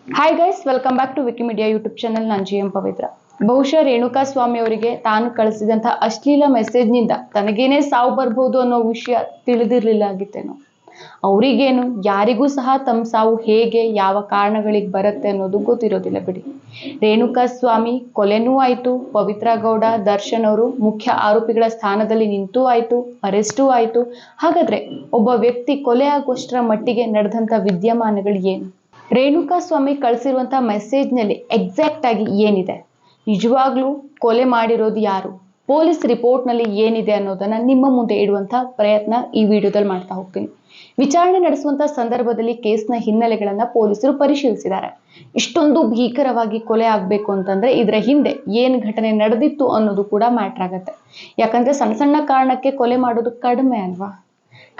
Hi guys, welcome back to Wikimedia YouTube channel. ನಾನು GM Pavithra. ಬಹುಶಃ ರೇಣುಕಾ ಸ್ವಾಮಿ ಅವರಿಗೆ ತಾನು ಕಳಿಸಿದಂತಹ ಅಶ್ಲೀಲ ಮೆಸೇಜ್ನಿಂದ ತನಗೇನೇ ಸಾವು ಬರ್ಬೋದು ಅನ್ನೋ ವಿಷಯ ತಿಳಿದಿರ್ಲಿಲ್ಲ ಆಗಿತ್ತೇನೋ. ಅವರಿಗೇನು, ಯಾರಿಗೂ ಸಹ ತಮ್ಮ ಸಾವು ಹೇಗೆ, ಯಾವ ಕಾರಣಗಳಿಗೆ ಬರುತ್ತೆ ಅನ್ನೋದು ಗೊತ್ತಿರೋದಿಲ್ಲ ಬಿಡಿ. ರೇಣುಕಾ ಸ್ವಾಮಿ ಕೊಲೆನೂ ಆಯ್ತು, ಪವಿತ್ರ ಗೌಡ, ದರ್ಶನ್ ಅವರು ಮುಖ್ಯ ಆರೋಪಿಗಳ ಸ್ಥಾನದಲ್ಲಿ ನಿಂತೂ ಆಯ್ತು, ಅರೆಸ್ಟೂ ಆಯ್ತು. ಹಾಗಾದ್ರೆ ಒಬ್ಬ ವ್ಯಕ್ತಿ ಕೊಲೆ ಆಗುವಷ್ಟರ ಮಟ್ಟಿಗೆ ನಡೆದಂತ ವಿದ್ಯಮಾನಗಳು ಏನು? ರೇಣುಕಾ ಸ್ವಾಮಿ ಕಳಿಸಿರುವಂತಹ ಮೆಸೇಜ್ ನಲ್ಲಿ ಎಕ್ಸಾಕ್ಟ್ ಆಗಿ ಏನಿದೆ, ನಿಜವಾಗ್ಲೂ ಕೊಲೆ ಮಾಡಿರೋದು ಯಾರು, ಪೊಲೀಸ್ ರಿಪೋರ್ಟ್ ನಲ್ಲಿ ಏನಿದೆ ಅನ್ನೋದನ್ನ ನಿಮ್ಮ ಮುಂದೆ ಇಡುವಂತಹ ಪ್ರಯತ್ನ ಈ ವಿಡಿಯೋದಲ್ಲಿ ಮಾಡ್ತಾ ಹೋಗ್ತೀನಿ. ವಿಚಾರಣೆ ನಡೆಸುವಂತಹ ಸಂದರ್ಭದಲ್ಲಿ ಕೇಸ್ನ ಹಿನ್ನೆಲೆಗಳನ್ನ ಪೊಲೀಸರು ಪರಿಶೀಲಿಸಿದ್ದಾರೆ. ಇಷ್ಟೊಂದು ಭೀಕರವಾಗಿ ಕೊಲೆ ಆಗ್ಬೇಕು ಅಂತಂದ್ರೆ ಇದರ ಹಿಂದೆ ಏನ್ ಘಟನೆ ನಡೆದಿತ್ತು ಅನ್ನೋದು ಕೂಡ ಮ್ಯಾಟರ್ ಆಗತ್ತೆ. ಯಾಕಂದ್ರೆ ಸಣ್ಣ ಸಣ್ಣ ಕಾರಣಕ್ಕೆ ಕೊಲೆ ಮಾಡೋದು ಕಡಿಮೆ ಅಲ್ವಾ?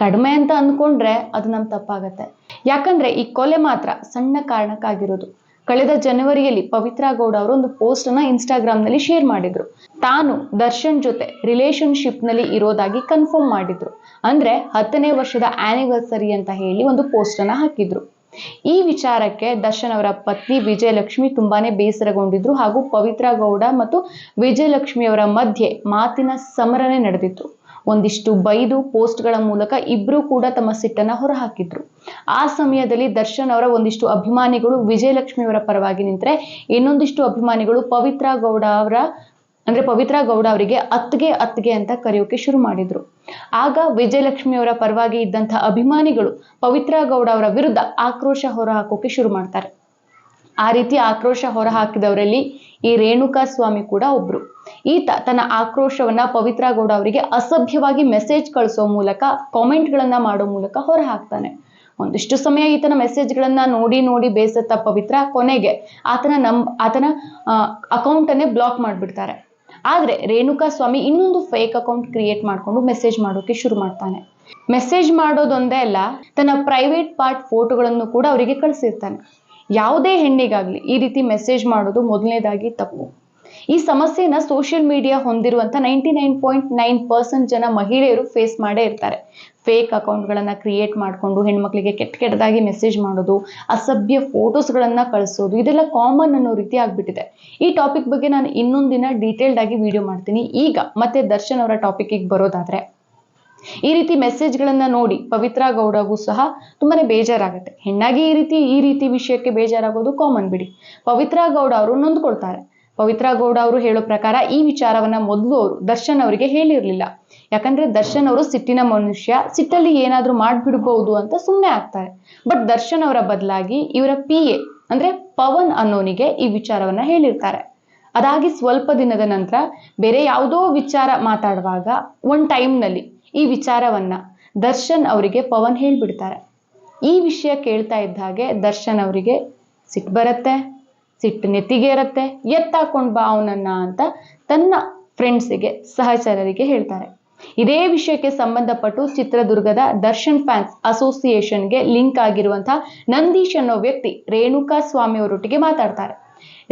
ಕಡಿಮೆ ಅಂತ ಅಂದ್ಕೊಂಡ್ರೆ ಅದು ನಮ್ ತಪ್ಪಾಗತ್ತೆ. ಯಾಕಂದ್ರೆ ಈ ಕೊಲೆ ಮಾತ್ರ ಸಣ್ಣ ಕಾರಣಕ್ಕಾಗಿರೋದು. ಕಳೆದ ಜನವರಿಯಲ್ಲಿ ಪವಿತ್ರ ಗೌಡ ಅವರು ಒಂದು ಪೋಸ್ಟ್ ಅನ್ನ ಇನ್ಸ್ಟಾಗ್ರಾಮ್ ನಲ್ಲಿ ಶೇರ್ ಮಾಡಿದ್ರು. ತಾನು ದರ್ಶನ್ ಜೊತೆ ರಿಲೇಶನ್ಶಿಪ್ ನಲ್ಲಿ ಇರೋದಾಗಿ ಕನ್ಫರ್ಮ್ ಮಾಡಿದ್ರು. ಅಂದ್ರೆ 10ನೇ ವರ್ಷದ ಆನಿವರ್ಸರಿ ಅಂತ ಹೇಳಿ ಒಂದು ಪೋಸ್ಟ್ ಅನ್ನ ಹಾಕಿದ್ರು. ಈ ವಿಚಾರಕ್ಕೆ ದರ್ಶನ್ ಅವರ ಪತ್ನಿ ವಿಜಯಲಕ್ಷ್ಮಿ ತುಂಬಾನೇ ಬೇಸರಗೊಂಡಿದ್ರು. ಹಾಗೂ ಪವಿತ್ರ ಗೌಡ ಮತ್ತು ವಿಜಯಲಕ್ಷ್ಮಿ ಅವರ ಮಧ್ಯೆ ಮಾತಿನ ಸಮರನೆ ನಡೆದಿತ್ತು. ಒಂದಿಷ್ಟು ಬೈದು ಪೋಸ್ಟ್ಗಳ ಮೂಲಕ ಇಬ್ರು ಕೂಡ ತಮ್ಮ ಸಿಟ್ಟನ್ನ ಹೊರಹಾಕಿದ್ರು. ಆ ಸಮಯದಲ್ಲಿ ದರ್ಶನ್ ಅವರ ಒಂದಿಷ್ಟು ಅಭಿಮಾನಿಗಳು ವಿಜಯಲಕ್ಷ್ಮಿ ಅವರ ಪರವಾಗಿ ನಿಂತರೆ, ಇನ್ನೊಂದಿಷ್ಟು ಅಭಿಮಾನಿಗಳು ಪವಿತ್ರ ಗೌಡ ಅವರಿಗೆ ಅತ್ಗೆ ಅಂತ ಕರೆಯೋಕೆ ಶುರು ಮಾಡಿದ್ರು. ಆಗ ವಿಜಯಲಕ್ಷ್ಮಿ ಅವರ ಪರವಾಗಿ ಇದ್ದಂತಹ ಅಭಿಮಾನಿಗಳು ಪವಿತ್ರ ಗೌಡ ಅವರ ವಿರುದ್ಧ ಆಕ್ರೋಶ ಹೊರಹಾಕೋಕೆ ಶುರು ಮಾಡ್ತಾರೆ. ಆ ರೀತಿ ಆಕ್ರೋಶ ಹೊರಹಾಕಿದವರಲ್ಲಿ ಈ ರೇಣುಕಾ ಸ್ವಾಮಿ ಕೂಡ ಒಬ್ರು. ಈತ ತನ್ನ ಆಕ್ರೋಶವನ್ನ ಪವಿತ್ರ ಗೌಡ ಅವರಿಗೆ ಅಸಭ್ಯವಾಗಿ ಮೆಸೇಜ್ ಕಳಿಸೋ ಮೂಲಕ, ಕಾಮೆಂಟ್ ಗಳನ್ನ ಮಾಡೋ ಮೂಲಕ ಹೊರಹಾಕ್ತಾನೆ. ಒಂದಿಷ್ಟು ಸಮಯ ಈತನ ಮೆಸೇಜ್ಗಳನ್ನ ನೋಡಿ ಬೇಸತ್ತ ಪವಿತ್ರ ಕೊನೆಗೆ ಆತನ ಅಕೌಂಟ್ ಅನ್ನೇ ಬ್ಲಾಕ್ ಮಾಡ್ಬಿಡ್ತಾರೆ. ಆದ್ರೆ ರೇಣುಕಾ ಸ್ವಾಮಿ ಇನ್ನೊಂದು ಫೇಕ್ ಅಕೌಂಟ್ ಕ್ರಿಯೇಟ್ ಮಾಡ್ಕೊಂಡು ಮೆಸೇಜ್ ಮಾಡೋಕೆ ಶುರು ಮಾಡ್ತಾನೆ. ಮೆಸೇಜ್ ಮಾಡೋದೊಂದೇ ಅಲ್ಲ, ತನ್ನ ಪ್ರೈವೇಟ್ ಪಾರ್ಟ್ ಫೋಟೋಗಳನ್ನು ಕೂಡ ಅವರಿಗೆ ಕಳಿಸಿರ್ತಾನೆ. ಯಾವುದೇ ಹೆಣ್ಣಿಗಾಗ್ಲಿ ಈ ರೀತಿ ಮೆಸೇಜ್ ಮಾಡೋದು ಮೊದಲನೇದಾಗಿ ತಪ್ಪು. ಈ ಸಮಸ್ಯೆನ ಸೋಷಿಯಲ್ ಮೀಡಿಯಾ ಹೊಂದಿರುವಂತ 99.9% ಜನ ಮಹಿಳೆಯರು ಫೇಸ್ ಮಾಡೇ ಇರ್ತಾರೆ. ಫೇಕ್ ಅಕೌಂಟ್ಗಳನ್ನ ಕ್ರಿಯೇಟ್ ಮಾಡ್ಕೊಂಡು ಹೆಣ್ಮಕ್ಳಿಗೆ ಕೆಟ್ಟದಾಗಿ ಮೆಸೇಜ್ ಮಾಡೋದು, ಅಸಭ್ಯ ಫೋಟೋಸ್ಗಳನ್ನ ಕಳಿಸೋದು, ಇದೆಲ್ಲ ಕಾಮನ್ ಅನ್ನೋ ರೀತಿ ಆಗ್ಬಿಟ್ಟಿದೆ. ಈ ಟಾಪಿಕ್ ಬಗ್ಗೆ ನಾನು ಇನ್ನೊಂದಿನ ಡೀಟೇಲ್ಡ್ ಆಗಿ ವಿಡಿಯೋ ಮಾಡ್ತೀನಿ. ಈಗ ಮತ್ತೆ ದರ್ಶನ್ ಅವರ ಟಾಪಿಕ್ಗೆ ಬರೋದಾದ್ರೆ, ಈ ರೀತಿ ಮೆಸೇಜ್ಗಳನ್ನ ನೋಡಿ ಪವಿತ್ರ ಗೌಡಗೂ ಸಹ ತುಂಬಾನೇ ಬೇಜಾರಾಗುತ್ತೆ. ಹೆಣ್ಣಾಗಿ ಈ ರೀತಿ ವಿಷಯಕ್ಕೆ ಬೇಜಾರಾಗೋದು ಕಾಮನ್ ಬಿಡಿ. ಪವಿತ್ರ ಗೌಡ ಅವರು ನೊಂದ್ಕೊಳ್ತಾರೆ. ಪವಿತ್ರ ಗೌಡ ಅವರು ಹೇಳೋ ಪ್ರಕಾರ ಈ ವಿಚಾರವನ್ನ ಮೊದಲು ಅವರು ದರ್ಶನ್ ಅವರಿಗೆ ಹೇಳಿರ್ಲಿಲ್ಲ. ಯಾಕಂದ್ರೆ ದರ್ಶನ್ ಅವರು ಸಿಟ್ಟಿನ ಮನುಷ್ಯ, ಸಿಟ್ಟಲ್ಲಿ ಏನಾದ್ರೂ ಮಾಡ್ಬಿಡ್ಬಹುದು ಅಂತ ಸುಮ್ಮನೆ ಆಗ್ತಾರೆ. ಬಟ್ ದರ್ಶನ್ ಅವರ ಬದಲಾಗಿ ಇವರ PA ಅಂದ್ರೆ ಪವನ್ ಅನ್ನೋನಿಗೆ ಈ ವಿಚಾರವನ್ನ ಹೇಳಿರ್ತಾರೆ. ಅದಾಗಿ ಸ್ವಲ್ಪ ದಿನದ ನಂತರ ಬೇರೆ ಯಾವುದೋ ವಿಚಾರ ಮಾತಾಡುವಾಗ ಒಂದ್ ಟೈಮ್ ನಲ್ಲಿ ಈ ವಿಚಾರವನ್ನ ದರ್ಶನ್ ಅವರಿಗೆ ಪವನ್ ಹೇಳ್ಬಿಡ್ತಾರೆ. ಈ ವಿಷಯ ಕೇಳ್ತಾ ಇದ್ದ ಹಾಗೆ ದರ್ಶನ್ ಅವರಿಗೆ ಸಿಟ್ಟು ಬರುತ್ತೆ. ಸಿಟ್ಟು ನೆತ್ತಿಗೆ ಇರುತ್ತೆ. ಎತ್ತಾಕೊಂಡ್ ಬಾ ಅವನನ್ನ ಅಂತ ತನ್ನ ಫ್ರೆಂಡ್ಸಿಗೆ, ಸಹಚರರಿಗೆ ಹೇಳ್ತಾರೆ. ಇದೇ ವಿಷಯಕ್ಕೆ ಸಂಬಂಧಪಟ್ಟು ಚಿತ್ರದುರ್ಗದ ದರ್ಶನ್ ಫ್ಯಾನ್ಸ್ ಅಸೋಸಿಯೇಷನ್ಗೆ ಲಿಂಕ್ ಆಗಿರುವಂತಹ ನಂದೀಶ್ ಅನ್ನೋ ವ್ಯಕ್ತಿ ರೇಣುಕಾ ಸ್ವಾಮಿ ಅವರೊಟ್ಟಿಗೆ ಮಾತಾಡ್ತಾರೆ.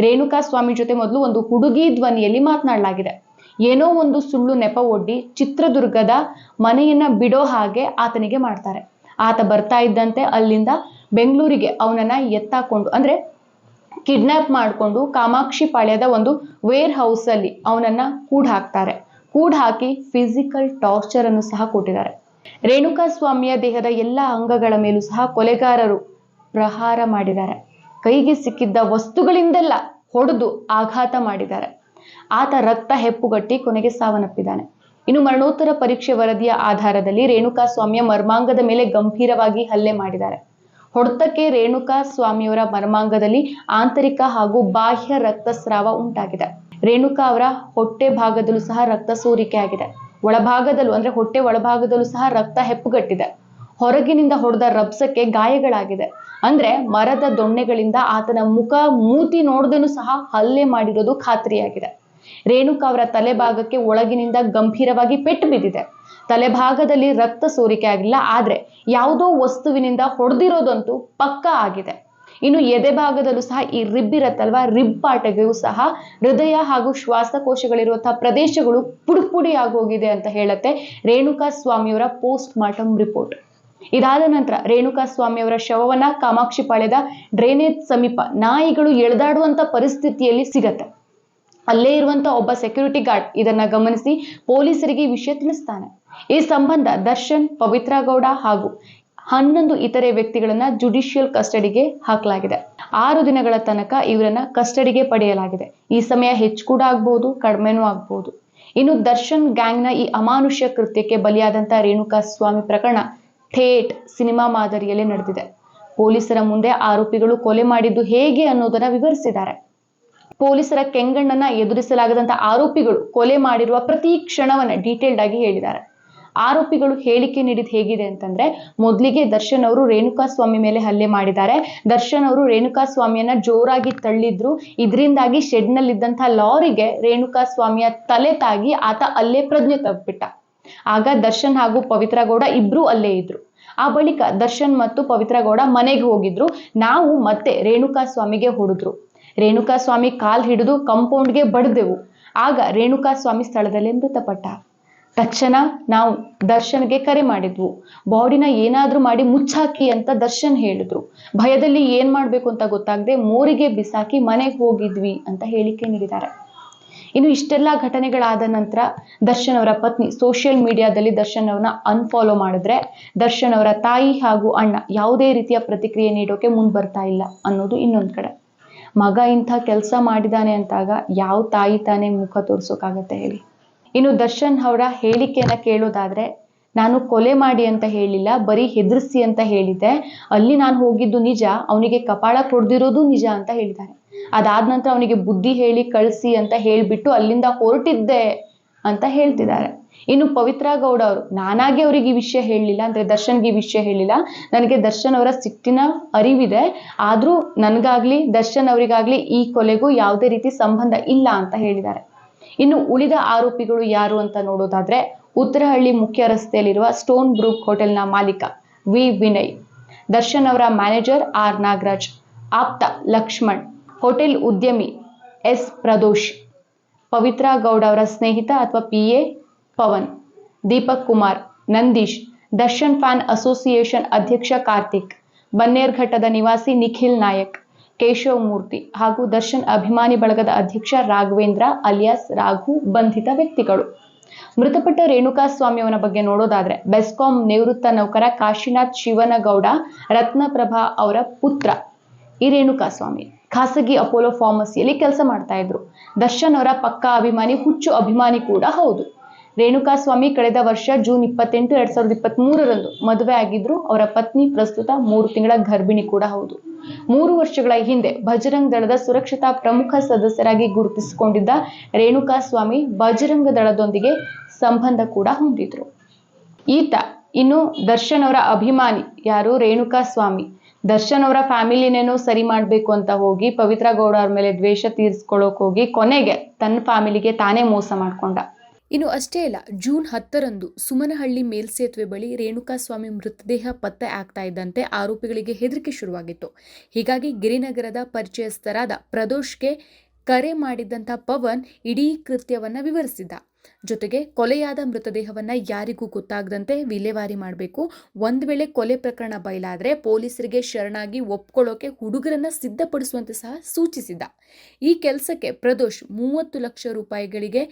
ರೇಣುಕಾ ಸ್ವಾಮಿ ಜೊತೆ ಮೊದಲು ಒಂದು ಹುಡುಗಿ ಧ್ವನಿಯಲ್ಲಿ ಮಾತನಾಡಲಾಗಿದೆ. ಏನೋ ಒಂದು ಸುಳ್ಳು ನೆಪ ಒಡ್ಡಿ ಚಿತ್ರದುರ್ಗದ ಮನೆಯನ್ನ ಬಿಡೋ ಹಾಗೆ ಆತನಿಗೆ ಮಾಡ್ತಾರೆ. ಆತ ಬರ್ತಾ ಇದ್ದಂತೆ ಅಲ್ಲಿಂದ ಬೆಂಗಳೂರಿಗೆ ಅವನನ್ನ ಎತ್ತಾಕೊಂಡು, ಅಂದ್ರೆ ಕಿಡ್ನಾಪ್ ಮಾಡಿಕೊಂಡು ಕಾಮಾಕ್ಷಿ ಪಾಳ್ಯದ ಒಂದು ವೇರ್ ಹೌಸ್ ಅಲ್ಲಿ ಅವನನ್ನ ಕೂಡ್ ಹಾಕಿ ಫಿಸಿಕಲ್ ಟಾರ್ಚರ್ ಅನ್ನು ಸಹ ಕೊಟ್ಟಿದ್ದಾರೆ. ರೇಣುಕಾ ಸ್ವಾಮಿಯ ದೇಹದ ಎಲ್ಲ ಅಂಗಗಳ ಮೇಲೂ ಸಹ ಕೊಲೆಗಾರರು ಪ್ರಹಾರ ಮಾಡಿದ್ದಾರೆ. ಕೈಗೆ ಸಿಕ್ಕಿದ್ದ ವಸ್ತುಗಳಿಂದೆಲ್ಲ ಹೊಡೆದು ಆಘಾತ ಮಾಡಿದ್ದಾರೆ. ಆತ ರಕ್ತ ಹೆಪ್ಪುಗಟ್ಟಿ ಕೊನೆಗೆ ಸಾವನ್ನಪ್ಪಿದ್ದಾನೆ. ಇನ್ನು ಮರಣೋತ್ತರ ಪರೀಕ್ಷೆ ವರದಿಯ ಆಧಾರದಲ್ಲಿ ರೇಣುಕಾ ಸ್ವಾಮಿಯ ಮರ್ಮಾಂಗದ ಮೇಲೆ ಗಂಭೀರವಾಗಿ ಹಲ್ಲೆ ಮಾಡಿದ್ದಾರೆ. ಹೊಡೆತಕ್ಕೆ ರೇಣುಕಾ ಸ್ವಾಮಿಯವರ ಮರ್ಮಾಂಗದಲ್ಲಿ ಆಂತರಿಕ ಹಾಗೂ ಬಾಹ್ಯ ರಕ್ತಸ್ರಾವ ಉಂಟಾಗಿದೆ. ರೇಣುಕಾ ಅವರ ಹೊಟ್ಟೆ ಭಾಗದಲ್ಲೂ ಸಹ ರಕ್ತ ಸೋರಿಕೆ ಆಗಿದೆ. ಒಳಭಾಗದಲ್ಲೂ ಅಂದ್ರೆ ಹೊಟ್ಟೆ ಒಳಭಾಗದಲ್ಲೂ ಸಹ ರಕ್ತ ಹೆಪ್ಪುಗಟ್ಟಿದೆ. ಹೊರಗಿನಿಂದ ಹೊಡೆದ ರಭಸಕ್ಕೆ ಗಾಯಗಳಾಗಿದೆ. ಅಂದ್ರೆ ಮರದ ದೊಣ್ಣೆಗಳಿಂದ ಆತನ ಮುಖ ಮೂತಿ ನೋಡದೇನು ಸಹ ಹಲ್ಲೆ ಮಾಡಿರೋದು ಖಾತ್ರಿಯಾಗಿದೆ. ರೇಣುಕಾ ಅವರ ತಲೆಭಾಗಕ್ಕೆ ಒಳಗಿನಿಂದ ಗಂಭೀರವಾಗಿ ಪೆಟ್ಟು ಬಿದ್ದಿದೆ. ತಲೆಭಾಗದಲ್ಲಿ ರಕ್ತ ಸೋರಿಕೆ ಆಗಿಲ್ಲ, ಆದ್ರೆ ಯಾವುದೋ ವಸ್ತುವಿನಿಂದ ಹೊಡೆದಿರೋದಂತೂ ಪಕ್ಕಾ ಆಗಿದೆ. ಇನ್ನು ಎದೆ ಭಾಗದಲ್ಲೂ ಸಹ ಈ ರಿಬ್ ಇರತ್ತಲ್ವಾ, ರಿಬ್ ಪಾರ್ಟ್ಗೂ ಸಹ ಹೃದಯ ಹಾಗೂ ಶ್ವಾಸಕೋಶಗಳಿರುವಂತಹ ಪ್ರದೇಶಗಳು ಪುಡಿ ಆಗೋಗಿದೆ ಅಂತ ಹೇಳುತ್ತೆ ರೇಣುಕಾ ಸ್ವಾಮಿಯವರ ಪೋಸ್ಟ್ ಮಾರ್ಟಮ್ ರಿಪೋರ್ಟ್. ಇದಾದ ನಂತರ ರೇಣುಕಾ ಸ್ವಾಮಿ ಅವರ ಶವವನ್ನ ಕಾಮಾಕ್ಷಿ ಪಾಳ್ಯದ ಡ್ರೈನೇಜ್ ಸಮೀಪ ನಾಯಿಗಳು ಎಳೆದಾಡುವಂತ ಪರಿಸ್ಥಿತಿಯಲ್ಲಿ ಸಿಗತ್ತೆ. ಅಲ್ಲೇ ಇರುವಂತ ಒಬ್ಬ ಸೆಕ್ಯೂರಿಟಿ ಗಾರ್ಡ್ ಇದನ್ನ ಗಮನಿಸಿ ಪೊಲೀಸರಿಗೆ ವಿಷಯ ತಿಳಿಸ್ತಾನೆ. ಈ ಸಂಬಂಧ ದರ್ಶನ್, ಪವಿತ್ರ ಗೌಡ ಹಾಗೂ 11 ಇತರೆ ವ್ಯಕ್ತಿಗಳನ್ನ ಜುಡಿಷಿಯಲ್ ಕಸ್ಟಡಿಗೆ ಹಾಕಲಾಗಿದೆ. 6 ದಿನಗಳ ತನಕ ಇವರನ್ನ ಕಸ್ಟಡಿಗೆ ಪಡೆಯಲಾಗಿದೆ. ಈ ಸಮಯ ಹೆಚ್ಚು ಕೂಡ ಆಗ್ಬಹುದು, ಕಡಿಮೆನೂ ಆಗ್ಬಹುದು. ಇನ್ನು ದರ್ಶನ್ ಗ್ಯಾಂಗ್ನ ಈ ಅಮಾನುಷ್ಯ ಕೃತ್ಯಕ್ಕೆ ಬಲಿಯಾದಂತ ರೇಣುಕಾ ಸ್ವಾಮಿ ಪ್ರಕರಣ ಥೇಟ್ ಸಿನಿಮಾ ಮಾದರಿಯಲ್ಲಿ ನಡೆದಿದೆ. ಪೊಲೀಸರ ಮುಂದೆ ಆರೋಪಿಗಳು ಕೊಲೆ ಮಾಡಿದ್ದು ಹೇಗೆ ಅನ್ನೋದನ್ನ ವಿವರಿಸಿದ್ದಾರೆ. ಪೊಲೀಸರ ಕೆಂಗಣ್ಣನ್ನ ಎದುರಿಸಲಾಗದಂತ ಆರೋಪಿಗಳು ಕೊಲೆ ಮಾಡಿರುವ ಪ್ರತಿ ಕ್ಷಣವನ್ನ ಡೀಟೇಲ್ಡ್ ಆಗಿ ಹೇಳಿದ್ದಾರೆ. ಆರೋಪಿಗಳು ಹೇಳಿಕೆ ನೀಡಿದ ಹೇಗಿದೆ ಅಂತಂದ್ರೆ, ಮೊದಲಿಗೆ ದರ್ಶನ್ ಅವರು ರೇಣುಕಾ ಸ್ವಾಮಿ ಮೇಲೆ ಹಲ್ಲೆ ಮಾಡಿದ್ದಾರೆ. ದರ್ಶನ್ ಅವರು ರೇಣುಕಾ ಸ್ವಾಮಿಯನ್ನ ಜೋರಾಗಿ ತಳ್ಳಿದ್ರು. ಇದರಿಂದಾಗಿ ಶೆಡ್ ನಲ್ಲಿದ್ದಂತಹ ಲಾರಿಗೆ ರೇಣುಕಾ ಸ್ವಾಮಿಯ ತಲೆ ತಾಗಿ ಆತ ಅಲ್ಲೇ ಪ್ರಜ್ಞೆ ತಪ್ಪಿಬಿಟ್ಟ. ಆಗ ದರ್ಶನ್ ಹಾಗೂ ಪವಿತ್ರ ಗೌಡ ಇಬ್ರು ಅಲ್ಲೇ ಇದ್ರು. ಆ ಬಳಿಕ ದರ್ಶನ್ ಮತ್ತು ಪವಿತ್ರ ಗೌಡ ಮನೆಗೆ ಹೋಗಿದ್ರು. ನಾವು ಮತ್ತೆ ರೇಣುಕಾ ಸ್ವಾಮಿಗೆ ಹೊಡೆದ್ರು. ರೇಣುಕಾ ಸ್ವಾಮಿ ಕಾಲ್ ಹಿಡಿದು ಕಾಂಪೌಂಡ್ಗೆ ಬಡ್ದೆವು. ಆಗ ರೇಣುಕಾ ಸ್ವಾಮಿ ಸ್ಥಳದಲ್ಲೇ ಮೃತಪಟ್ಟ. ತಕ್ಷಣ ನಾವು ದರ್ಶನ್ಗೆ ಕರೆ ಮಾಡಿದ್ವು. ಬಾಡಿನ ಏನಾದ್ರೂ ಮಾಡಿ ಮುಚ್ಚಾಕಿ ಅಂತ ದರ್ಶನ್ ಹೇಳಿದ್ರು. ಭಯದಲ್ಲಿ ಏನ್ ಮಾಡ್ಬೇಕು ಅಂತ ಗೊತ್ತಾಗದೆ ಮೋರಿಗೆ ಬಿಸಾಕಿ ಮನೆಗೆ ಹೋಗಿದ್ವಿ ಅಂತ ಹೇಳಿಕೆ ನೀಡಿದ್ದಾರೆ. ಇನ್ನು ಇಷ್ಟೆಲ್ಲ ಘಟನೆಗಳಾದ ನಂತರ ದರ್ಶನ್ ಅವರ ಪತ್ನಿ ಸೋಷಿಯಲ್ ಮೀಡಿಯಾದಲ್ಲಿ ದರ್ಶನ್ ಅವರನ್ನ ಅನ್ಫಾಲೋ ಮಾಡಿದ್ರೆ, ದರ್ಶನ್ ಅವರ ತಾಯಿ ಹಾಗೂ ಅಣ್ಣ ಯಾವುದೇ ರೀತಿಯ ಪ್ರತಿಕ್ರಿಯೆ ನೀಡೋಕೆ ಮುಂದೆ ಬರ್ತಾ ಇಲ್ಲ ಅನ್ನೋದು ಇನ್ನೊಂದ್ ಕಡೆ. ಮಗ ಇಂಥ ಕೆಲಸ ಮಾಡಿದಾನೆ ಅಂತಾಗ ಯಾವ ತಾಯಿ ತಾನೇ ಮುಖ ತೋರ್ಸೋಕಾಗತ್ತೆ ಹೇಳಿ. ಇನ್ನು ದರ್ಶನ್ ಅವರ ಹೇಳಿಕೆಯನ್ನ ಕೇಳೋದಾದ್ರೆ, ನಾನು ಕೊಲೆ ಮಾಡಿ ಅಂತ ಹೇಳಿಲ್ಲ, ಬರೀ ಹೆದರ್ಸಿ ಅಂತ ಹೇಳಿದ್ದೆ. ಅಲ್ಲಿ ನಾನು ಹೋಗಿದ್ದು ನಿಜ, ಅವನಿಗೆ ಕಪಾಳ ಕೊಡ್ದಿರೋದು ನಿಜ ಅಂತ ಹೇಳಿದ್ದಾರೆ. ಅದಾದ ನಂತರ ಅವನಿಗೆ ಬುದ್ಧಿ ಹೇಳಿ ಕಳಿಸಿ ಅಂತ ಹೇಳ್ಬಿಟ್ಟು ಅಲ್ಲಿಂದ ಹೊರಟಿದ್ದೆ ಅಂತ ಹೇಳ್ತಿದ್ದಾರೆ. ಇನ್ನು ಪವಿತ್ರ ಗೌಡ ಅವರು, ನಾನಾಗಿ ಅವ್ರಿಗೆ ಈ ವಿಷಯ ಹೇಳಲಿಲ್ಲ, ಅಂದ್ರೆ ದರ್ಶನ್ಗೆ ಈ ವಿಷಯ ಹೇಳಿಲ್ಲ. ನನಗೆ ದರ್ಶನ್ ಅವರ ಸಿಟ್ಟಿನ ಅರಿವಿದೆ, ಆದ್ರೂ ನನ್ಗಾಗ್ಲಿ ದರ್ಶನ್ ಅವರಿಗಾಗ್ಲಿ ಈ ಕೊಲೆಗೂ ಯಾವುದೇ ರೀತಿ ಸಂಬಂಧ ಇಲ್ಲ ಅಂತ ಹೇಳಿದ್ದಾರೆ. ಇನ್ನು ಉಳಿದ ಆರೋಪಿಗಳು ಯಾರು ಅಂತ ನೋಡೋದಾದ್ರೆ, ಉತ್ತರಹಳ್ಳಿ ಮುಖ್ಯ ರಸ್ತೆಯಲ್ಲಿರುವ ಸ್ಟೋನ್ ಬ್ರೂಕ್ ಹೋಟೆಲ್ನ ಮಾಲೀಕ ವಿ ವಿನಯ್, ದರ್ಶನ್ ಅವರ ಮ್ಯಾನೇಜರ್ ಆರ್ ನಾಗರಾಜ್, ಆಪ್ತ ಲಕ್ಷ್ಮಣ್, ಹೋಟೆಲ್ ಉದ್ಯಮಿ ಎಸ್ ಪ್ರದೋಷ್, ಪವಿತ್ರ ಗೌಡ ಅವರ ಸ್ನೇಹಿತ ಅಥವಾ PA Pavan, Deepak Kumar, Nandish, Darshan fan association ಅಧ್ಯಕ್ಷ ಕಾರ್ತಿಕ್, ಬನ್ನೇರ್ಘಟ್ಟದ ನಿವಾಸಿ ನಿಖಿಲ್ ನಾಯಕ್, ಕೇಶವ್ ಮೂರ್ತಿ ಹಾಗೂ ದರ್ಶನ್ ಅಭಿಮಾನಿ ಬಳಗದ ಅಧ್ಯಕ್ಷ ರಾಘವೇಂದ್ರ ಅಲಿಯಾಸ್ ರಾಘು ಬಂಧಿತ ವ್ಯಕ್ತಿಗಳು. ಮೃತಪಟ್ಟ ರೇಣುಕಾ ಸ್ವಾಮಿಯವನ ಬಗ್ಗೆ ನೋಡೋದಾದ್ರೆ, ಬೆಸ್ಕಾಂ ನಿವೃತ್ತ ನೌಕರ ಕಾಶಿನಾಥ್ ಶಿವನಗೌಡ ರತ್ನಪ್ರಭಾ ಅವರ ಪುತ್ರ ಈ ರೇಣುಕಾ ಸ್ವಾಮಿ ಖಾಸಗಿ ಅಪೋಲೋ ಫಾರ್ಮಸಿಯಲ್ಲಿ ಕೆಲಸ ಮಾಡ್ತಾ ಇದ್ರು. ದರ್ಶನ್ ಅವರ ಪಕ್ಕಾ ಅಭಿಮಾನಿ, ಹುಚ್ಚು ಅಭಿಮಾನಿ ಕೂಡ ಹೌದು. ರೇಣುಕಾ ಸ್ವಾಮಿ ಕಳೆದ ವರ್ಷ ಜೂನ್ 28, 2023ರಂದು ಮದುವೆ ಆಗಿದ್ರು. ಅವರ ಪತ್ನಿ ಪ್ರಸ್ತುತ 3 ತಿಂಗಳ ಗರ್ಭಿಣಿ ಕೂಡ ಹೌದು. 3 ವರ್ಷಗಳ ಹಿಂದೆ ಬಜರಂಗ ದಳದ ಸುರಕ್ಷತಾ ಪ್ರಮುಖ ಸದಸ್ಯರಾಗಿ ಗುರುತಿಸಿಕೊಂಡಿದ್ದ ರೇಣುಕಾ ಸ್ವಾಮಿ ಬಜರಂಗ ದಳದೊಂದಿಗೆ ಸಂಬಂಧ ಕೂಡ ಹೊಂದಿದ್ರು. ಈತ ಇನ್ನು ದರ್ಶನ್ ಅವರ ಅಭಿಮಾನಿ ಯಾರು, ರೇಣುಕಾ ಸ್ವಾಮಿ. ದರ್ಶನ್ ಅವರ ಫ್ಯಾಮಿಲಿನೇನೋ ಸರಿ ಮಾಡ್ಬೇಕು ಅಂತ ಹೋಗಿ ಪವಿತ್ರ ಗೌಡ ಅವ್ರ ಮೇಲೆ ದ್ವೇಷ ತೀರಿಸ್ಕೊಳ್ಳೋಕೆ ಹೋಗಿ ಕೊನೆಗೆ ತನ್ನ ಫ್ಯಾಮಿಲಿಗೆ ತಾನೇ ಮೋಸ ಮಾಡ್ಕೊಂಡ. ಇನ್ನು ಅಷ್ಟೇ ಅಲ್ಲ, ಜೂನ್ 10ರಂದು ಸುಮನಹಳ್ಳಿ ಮೇಲ್ಸೇತುವೆ ಬಳಿ ರೇಣುಕಾಸ್ವಾಮಿ ಮೃತದೇಹ ಪತ್ತೆ ಆಗ್ತಾ ಇದ್ದಂತೆ ಆರೋಪಿಗಳಿಗೆ ಹೆದರಿಕೆ ಶುರುವಾಗಿತ್ತು. ಹೀಗಾಗಿ ಗಿರಿನಗರದ ಪರಿಚಯಸ್ಥರಾದ ಪ್ರದೋಷ್ಗೆ ಕರೆ ಮಾಡಿದ್ದಂಥ ಪವನ್ ಇಡೀ ಕೃತ್ಯವನ್ನ ವಿವರಿಸಿದ್ದ. ಜೊತೆಗೆ ಕೊಲೆಯಾದ ಮೃತದೇಹವನ್ನ ಯಾರಿಗೂ ಗೊತ್ತಾಗದಂತೆ ವಿಲೇವಾರಿ ಮಾಡಬೇಕು, ಒಂದ್ ವೇಳೆ ಕೊಲೆ ಪ್ರಕರಣ ಬಯಲಾದ್ರೆ ಪೊಲೀಸರಿಗೆ ಶರಣಾಗಿ ಒಪ್ಕೊಳ್ಳೋಕೆ ಹುಡುಗರನ್ನ ಸಿದ್ಧಪಡಿಸುವಂತೆ ಸಹ ಸೂಚಿಸಿದ್ದ. ಈ ಕೆಲಸಕ್ಕೆ ಪ್ರದೋಷ್ 30 ಲಕ್ಷ ರೂಪಾಯಿಗಳಿಗೆ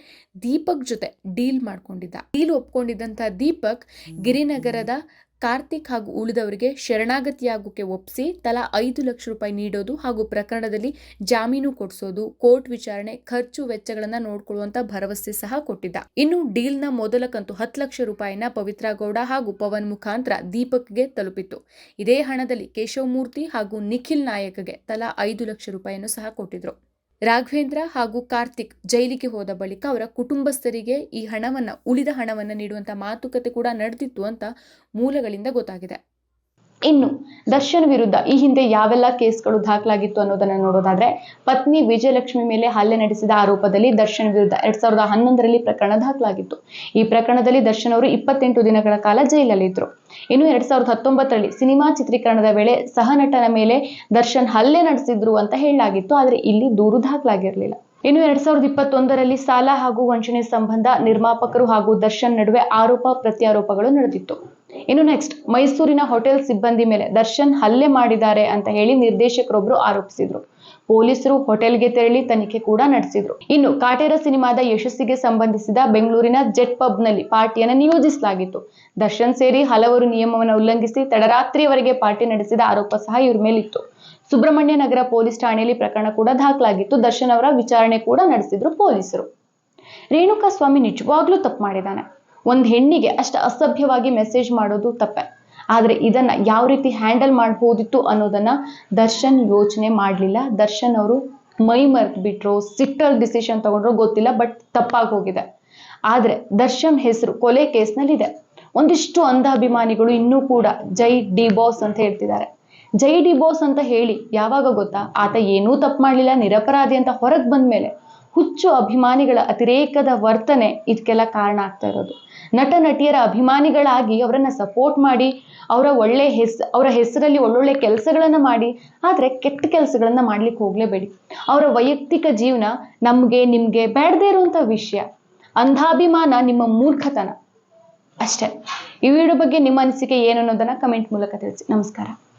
ದೀಪಕ್ ಜೊತೆ ಡೀಲ್ ಮಾಡ್ಕೊಂಡಿದ್ದ. ಡೀಲ್ ಒಪ್ಕೊಂಡಿದ್ದಂಥ ದೀಪಕ್ ಗಿರಿನಗರದ ಕಾರ್ತಿಕ್ ಹಾಗೂ ಉಳಿದವರಿಗೆ ಶರಣಾಗತಿಯಾಗೋಕೆ ಒಪ್ಪಿಸಿ ತಲಾ 5 ಲಕ್ಷ ರೂಪಾಯಿ ನೀಡೋದು ಹಾಗೂ ಪ್ರಕರಣದಲ್ಲಿ ಜಾಮೀನು ಕೊಡಿಸೋದು, ಕೋರ್ಟ್ ವಿಚಾರಣೆ, ಖರ್ಚು ವೆಚ್ಚಗಳನ್ನ ನೋಡ್ಕೊಳ್ಳುವಂತ ಭರವಸೆ ಸಹ ಕೊಟ್ಟಿದ್ದ. ಇನ್ನು ಡೀಲ್ನ ಮೊದಲ ಕಂತು 10 ಲಕ್ಷ ರೂಪಾಯಿನ ಪವಿತ್ರ ಗೌಡ ಹಾಗೂ ಪವನ್ ಮುಖಾಂತರ ದೀಪಕ್ಗೆ ತಲುಪಿತ್ತು. ಇದೇ ಹಣದಲ್ಲಿ ಕೇಶವ್ ಮೂರ್ತಿ ಹಾಗೂ ನಿಖಿಲ್ ನಾಯಕ್ಗೆ ತಲಾ 5 ಲಕ್ಷ ರೂಪಾಯಿಯನ್ನು ಸಹ ಕೊಟ್ಟಿದ್ರು. ರಾಘವೇಂದ್ರ ಹಾಗೂ ಕಾರ್ತಿಕ್ ಜೈಲಿಗೆ ಹೋದ ಬಳಿಕ ಅವರ ಕುಟುಂಬಸ್ಥರಿಗೆ ಈ ಉಳಿದ ಹಣವನ್ನ ನೀಡುವಂತ ಮಾತುಕತೆ ಕೂಡ ನಡೆದಿತ್ತು ಅಂತ ಮೂಲಗಳಿಂದ ಗೊತ್ತಾಗಿದೆ. ಇನ್ನು ದರ್ಶನ್ ವಿರುದ್ಧ ಈ ಹಿಂದೆ ಯಾವೆಲ್ಲ ಕೇಸ್ಗಳು ದಾಖಲಾಗಿತ್ತು ಅನ್ನೋದನ್ನ ನೋಡೋದಾದ್ರೆ, ಪತ್ನಿ ವಿಜಯಲಕ್ಷ್ಮಿ ಮೇಲೆ ಹಲ್ಲೆ ನಡೆಸಿದ ಆರೋಪದಲ್ಲಿ ದರ್ಶನ್ ವಿರುದ್ಧ 2011ರಲ್ಲಿ ಪ್ರಕರಣ ದಾಖಲಾಗಿತ್ತು. ಈ ಪ್ರಕರಣದಲ್ಲಿ ದರ್ಶನ್ ಅವರು 28 ದಿನಗಳ ಕಾಲ ಜೈಲಲ್ಲಿದ್ರು. ಇನ್ನು 2019ರಲ್ಲಿ ಸಿನಿಮಾ ಚಿತ್ರೀಕರಣದ ವೇಳೆ ಸಹನಟನ ಮೇಲೆ ದರ್ಶನ್ ಹಲ್ಲೆ ನಡೆಸಿದ್ರು ಅಂತ ಹೇಳಲಾಗಿತ್ತು. ಆದ್ರೆ ಇಲ್ಲಿ ದೂರು ದಾಖಲಾಗಿರಲಿಲ್ಲ. ಇನ್ನು 2021ರಲ್ಲಿ ಸಾಲ ಹಾಗೂ ವಂಚನೆ ಸಂಬಂಧ ನಿರ್ಮಾಪಕರು ಹಾಗೂ ದರ್ಶನ್ ನಡುವೆ ಆರೋಪ ಪ್ರತ್ಯಾರೋಪಗಳು ನಡೆದಿತ್ತು. ಇನ್ನು ನೆಕ್ಸ್ಟ್, ಮೈಸೂರಿನ ಹೋಟೆಲ್ ಸಿಬ್ಬಂದಿ ಮೇಲೆ ದರ್ಶನ್ ಹಲ್ಲೆ ಮಾಡಿದ್ದಾರೆ ಅಂತ ಹೇಳಿ ನಿರ್ದೇಶಕರೊಬ್ರು ಆರೋಪಿಸಿದ್ರು. ಪೊಲೀಸರು ಹೋಟೆಲ್ಗೆ ತೆರಳಿ ತನಿಖೆ ಕೂಡ ನಡೆಸಿದ್ರು. ಇನ್ನು ಕಾಟೇರ ಸಿನಿಮಾದ ಯಶಸ್ಸಿಗೆ ಸಂಬಂಧಿಸಿದ ಬೆಂಗಳೂರಿನ ಜೆಟ್ ಪಬ್ನಲ್ಲಿ ಪಾರ್ಟಿಯನ್ನು ನಿಯೋಜಿಸಲಾಗಿತ್ತು. ದರ್ಶನ್ ಸೇರಿ ಹಲವರು ನಿಯಮವನ್ನು ಉಲ್ಲಂಘಿಸಿ ತಡರಾತ್ರಿಯವರೆಗೆ ಪಾರ್ಟಿ ನಡೆಸಿದ ಆರೋಪ ಸಹ ಇವ್ರ ಮೇಲಿತ್ತು. ಸುಬ್ರಹ್ಮಣ್ಯ ನಗರ ಪೊಲೀಸ್ ಠಾಣೆಯಲ್ಲಿ ಪ್ರಕರಣ ಕೂಡ ದಾಖಲಾಗಿತ್ತು. ದರ್ಶನ್ ಅವರ ವಿಚಾರಣೆ ಕೂಡ ನಡೆಸಿದ್ರು ಪೊಲೀಸರು. ರೇಣುಕಾ ಸ್ವಾಮಿ ನಿಜವಾಗ್ಲೂ ತಪ್ಪು ಮಾಡಿದ್ದಾನೆ. ಒಂದು ಹೆಣ್ಣಿಗೆ ಅಷ್ಟು ಅಸಭ್ಯವಾಗಿ ಮೆಸೇಜ್ ಮಾಡೋದು ತಪ್ಪೆ. ಆದ್ರೆ ಇದನ್ನ ಯಾವ ರೀತಿ ಹ್ಯಾಂಡಲ್ ಮಾಡಬಹುದಿತ್ತು ಅನ್ನೋದನ್ನ ದರ್ಶನ್ ಯೋಚನೆ ಮಾಡಲಿಲ್ಲ. ದರ್ಶನ್ ಅವರು ಮೈ ಮರೆತು ಬಿಟ್ರು, ಸಿಟ್ಟಲ್ಲಿ ಡಿಸಿಷನ್ ತಗೊಂಡ್ರು ಗೊತ್ತಿಲ್ಲ, ಬಟ್ ತಪ್ಪಾಗಿ ಹೋಗಿದೆ. ಆದ್ರೆ ದರ್ಶನ್ ಹೆಸರು ಕೊಲೆ ಕೇಸ್ನಲ್ಲಿದೆ. ಒಂದಿಷ್ಟು ಅಂಧಾಭಿಮಾನಿಗಳು ಇನ್ನೂ ಕೂಡ ಜೈ ಡಿ ಬಾಸ್ ಅಂತ ಹೇಳ್ತಿದ್ದಾರೆ. ಜೈ ಡಿ ಬಾಸ್ ಅಂತ ಹೇಳಿ ಯಾವಾಗ ಗೊತ್ತಾ, ಆತ ಏನೂ ತಪ್ಪು ಮಾಡಲಿಲ್ಲ, ನಿರಪರಾಧಿ ಅಂತ ಹೊರಗೆ ಬಂದ ಮೇಲೆ ಹುಚ್ಚು ಅಭಿಮಾನಿಗಳ ಅತಿರೇಕದ ವರ್ತನೆ ಇದಕ್ಕೆಲ್ಲ ಕಾರಣ ಆಗ್ತಾ ಇರೋದು. ನಟ ನಟಿಯರ ಅಭಿಮಾನಿಗಳಾಗಿ ಅವರನ್ನ ಸಪೋರ್ಟ್ ಮಾಡಿ, ಅವರ ಹೆಸರಲ್ಲಿ ಒಳ್ಳೊಳ್ಳೆ ಕೆಲಸಗಳನ್ನ ಮಾಡಿ, ಆದ್ರೆ ಕೆಟ್ಟ ಕೆಲಸಗಳನ್ನ ಮಾಡ್ಲಿಕ್ಕೆ ಹೋಗ್ಲೇಬೇಡಿ. ಅವರ ವೈಯಕ್ತಿಕ ಜೀವನ ನಿಮ್ಗೆ ಬೇಡದೇ ಇರುವಂತ ವಿಷಯ. ಅಂಧಾಭಿಮಾನ ನಿಮ್ಮ ಮೂರ್ಖತನ ಅಷ್ಟೇ. ಈ ವಿಡಿಯೋ ಬಗ್ಗೆ ನಿಮ್ಮ ಅನಿಸಿಕೆ ಏನು ಅನ್ನೋದನ್ನ ಕಮೆಂಟ್ ಮೂಲಕ ತಿಳಿಸಿ. ನಮಸ್ಕಾರ.